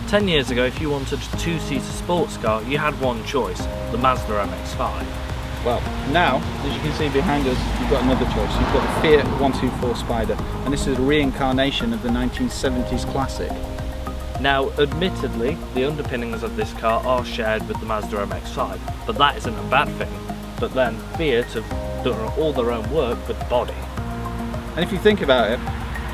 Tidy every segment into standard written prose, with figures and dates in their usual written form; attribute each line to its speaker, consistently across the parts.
Speaker 1: 10 years ago, if you wanted a two-seater sports car, you had one choice, the Mazda MX5.
Speaker 2: Well, now, as you can see behind us, you've got another choice. You've got the Fiat 124 Spider, and this is a reincarnation of the 1970s classic.
Speaker 1: Now, admittedly, the underpinnings of this car are shared with the Mazda MX5, but that isn't a bad thing. But then, Fiat have done all their own work with the body.
Speaker 2: And if you think about it,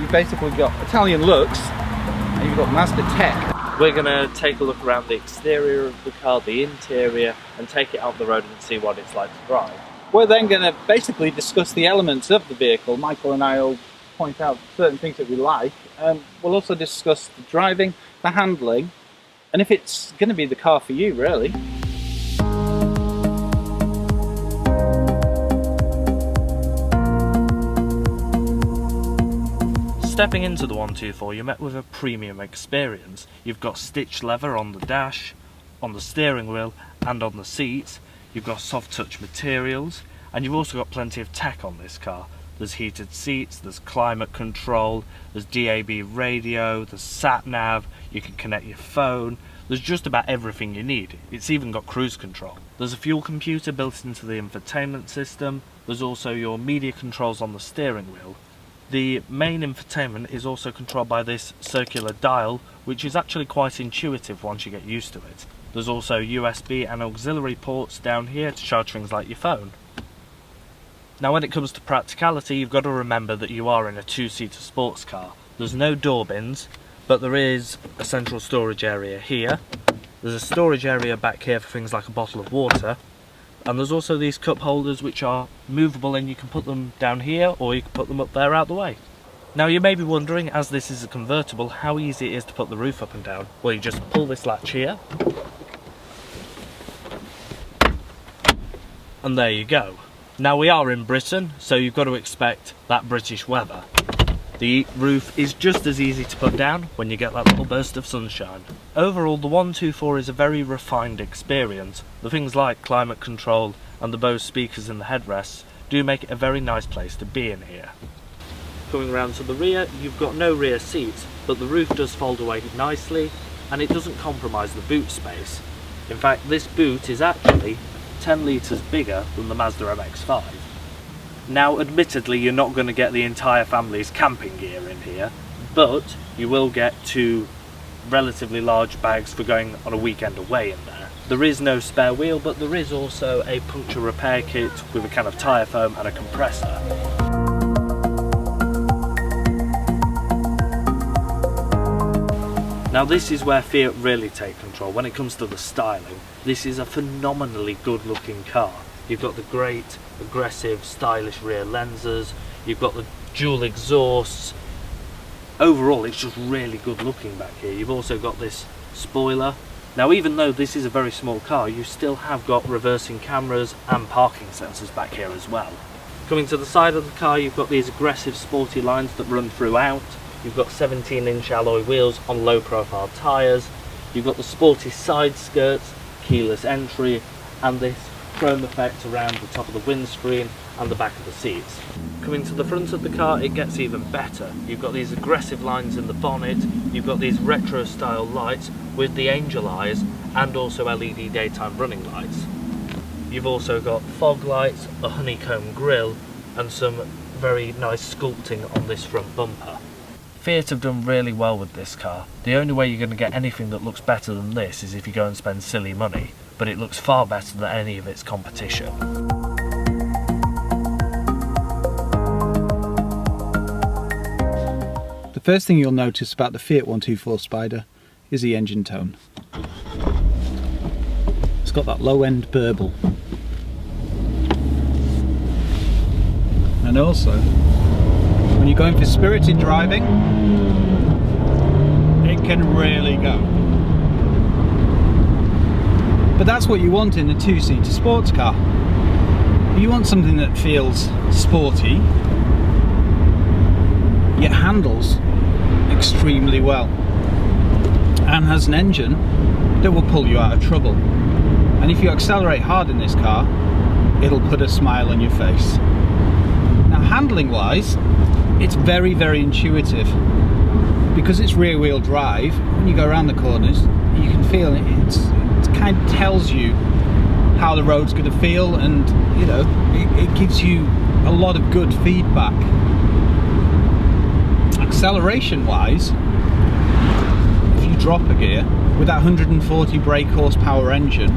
Speaker 2: you've basically got Italian looks, and you've got Mazda tech.
Speaker 1: We're going to take a look around the exterior of the car, the interior, and take it out the road and see what it's like to drive.
Speaker 2: We're then going to basically discuss the elements of the vehicle. Michael and I will point out certain things that we like. We'll also discuss the driving, the handling, and if it's going to be the car for you, really.
Speaker 1: Stepping into the 124, you're met with a premium experience. You've got stitched leather on the dash, on the steering wheel and on the seats. You've got soft touch materials, and you've also got plenty of tech on this car. There's heated seats, there's climate control, there's DAB radio, there's sat nav, you can connect your phone. There's just about everything you need. It's even got cruise control. There's a fuel computer built into the infotainment system. There's also your media controls on the steering wheel. The main infotainment is also controlled by this circular dial, which is actually quite intuitive once you get used to it. There's also USB and auxiliary ports down here to charge things like your phone. Now when it comes to practicality, you've got to remember that you are in a two-seater sports car. There's no door bins, but there is a central storage area here. There's a storage area back here for things like a bottle of water. And there's also these cup holders which are movable, and you can put them down here or you can put them up there out the way. Now you may be wondering, as this is a convertible, how easy it is to put the roof up and down. Well, you just pull this latch here and there you go. Now we are in Britain, so you've got to expect that British weather. The roof is just as easy to put down when you get that little burst of sunshine. Overall, the 124 is a very refined experience. The things like climate control and the Bose speakers in the headrests do make it a very nice place to be in here. Coming around to the rear, you've got no rear seats, but the roof does fold away nicely and it doesn't compromise the boot space. In fact, this boot is actually 10 litres bigger than the Mazda MX5. Now admittedly, you're not going to get the entire family's camping gear in here, but you will get two relatively large bags for going on a weekend away in there. There is no spare wheel, but there is also a puncture repair kit with a can of tyre foam and a compressor. Now this is where Fiat really take control when it comes to the styling. This is a phenomenally good looking car. You've got the great, aggressive, stylish rear lenses, you've got the dual exhausts. Overall, it's just really good looking back here. You've also got this spoiler. Now, even though this is a very small car, you still have got reversing cameras and parking sensors back here as well. Coming to the side of the car, you've got these aggressive, sporty lines that run throughout. You've got 17-inch alloy wheels on low-profile tyres. You've got the sporty side skirts, keyless entry, and this chrome effect around the top of the windscreen and the back of the seats. Coming to the front of the car, it gets even better. You've got these aggressive lines in the bonnet, you've got these retro style lights with the angel eyes and also LED daytime running lights. You've also got fog lights, a honeycomb grille and some very nice sculpting on this front bumper. Fiat have done really well with this car. The only way you're going to get anything that looks better than this is if you go and spend silly money, but it looks far better than any of its competition.
Speaker 2: The first thing you'll notice about the Fiat 124 Spider is the engine tone. It's got that low end burble. And also, when you're going for spirited driving, it can really go. But that's what you want in a two-seater sports car. You want something that feels sporty, yet handles extremely well, and has an engine that will pull you out of trouble. And if you accelerate hard in this car, it'll put a smile on your face. Now, handling wise, it's very, very intuitive. because it's rear wheel drive, when you go around the corners, you can feel it. It kind of tells you how the road's going to feel, and you know, it gives you a lot of good feedback. Acceleration wise, if you drop a gear with that 140 brake horsepower engine,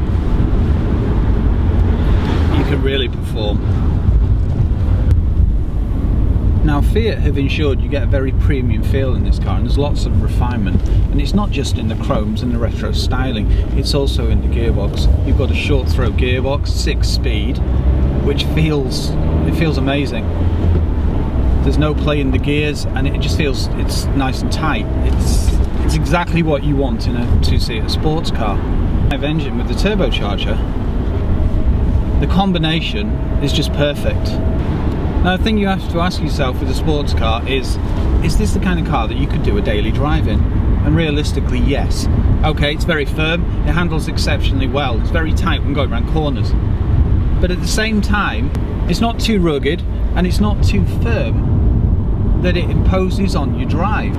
Speaker 2: you can really perform. Now Fiat have ensured you get a very premium feel in this car, and there's lots of refinement, and it's not just in the chromes and the retro styling, it's also in the gearbox. You've got a short throw gearbox, 6-speed, which feels amazing. There's no play in the gears, and it just feels it's nice and tight. It's exactly what you want in a 2-seater sports car. Engine with the turbocharger, the combination is just perfect. Now the thing you have to ask yourself with a sports car is this the kind of car that you could do a daily drive in? And realistically, yes. Okay, it's very firm, it handles exceptionally well, it's very tight when going around corners. But at the same time, it's not too rugged and it's not too firm that it imposes on your drive.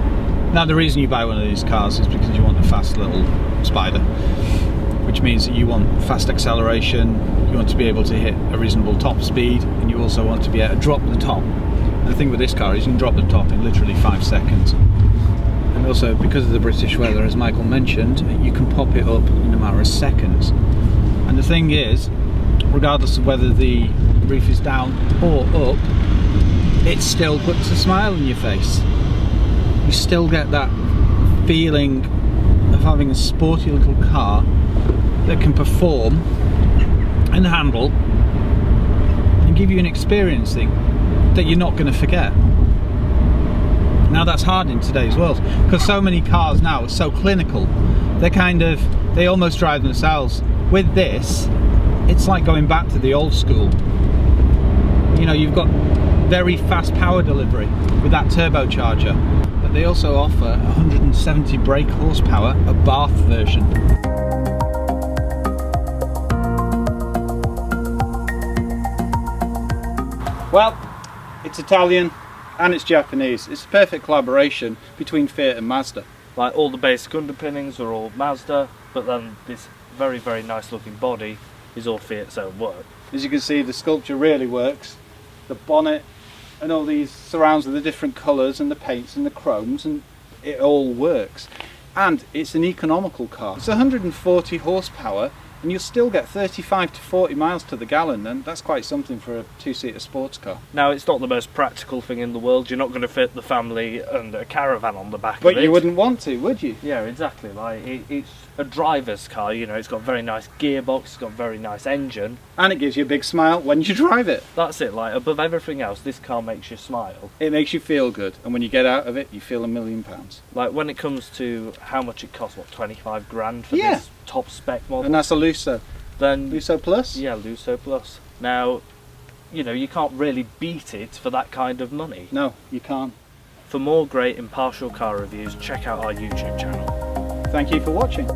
Speaker 2: Now the reason you buy one of these cars is because you want a fast little spider, which means that you want fast acceleration, you want to be able to hit a reasonable top speed, and you also want to be able to drop the top. And the thing with this car is you can drop the top in literally 5 seconds. And also, because of the British weather, as Michael mentioned, you can pop it up in a matter of seconds. And the thing is, regardless of whether the roof is down or up, it still puts a smile on your face. You still get that feeling of having a sporty little car that can perform and handle and give you an experience that you're not going to forget. Now that's hard in today's world, because so many cars now are so clinical, they almost drive themselves. With this, it's like going back to the old school. You know, you've got very fast power delivery with that turbocharger, but they also offer 170 brake horsepower, a Bath version. Well, it's Italian and it's Japanese. It's a perfect collaboration between Fiat and Mazda.
Speaker 1: Like, all the basic underpinnings are all Mazda, but then this very, very nice looking body is all Fiat's own work.
Speaker 2: As you can see, the sculpture really works. The bonnet and all these surrounds with the different colours and the paints and the chromes, and it all works. And it's an economical car. It's 140 horsepower, and you'll still get 35 to 40 miles to the gallon, and that's quite something for a 2-seater sports car.
Speaker 1: Now, it's not the most practical thing in the world. You're not going to fit the family and a caravan on the back of it.
Speaker 2: But you wouldn't want to, would you?
Speaker 1: Yeah, exactly. Like, it's a driver's car, you know. It's got a very nice gearbox, it's got a very nice engine.
Speaker 2: And it gives you a big smile when you drive it.
Speaker 1: That's it. Like, above everything else, this car makes you smile.
Speaker 2: It makes you feel good, and when you get out of it, you feel £1 million.
Speaker 1: Like, when it comes to how much it costs, what, 25 grand for this top spec model?
Speaker 2: And that's a Lusso.
Speaker 1: Then
Speaker 2: Lusso Plus?
Speaker 1: Yeah, Lusso Plus. Now, you know, you can't really beat it for that kind of money.
Speaker 2: No, you can't.
Speaker 1: For more great impartial car reviews, check out our YouTube channel.
Speaker 2: Thank you for watching.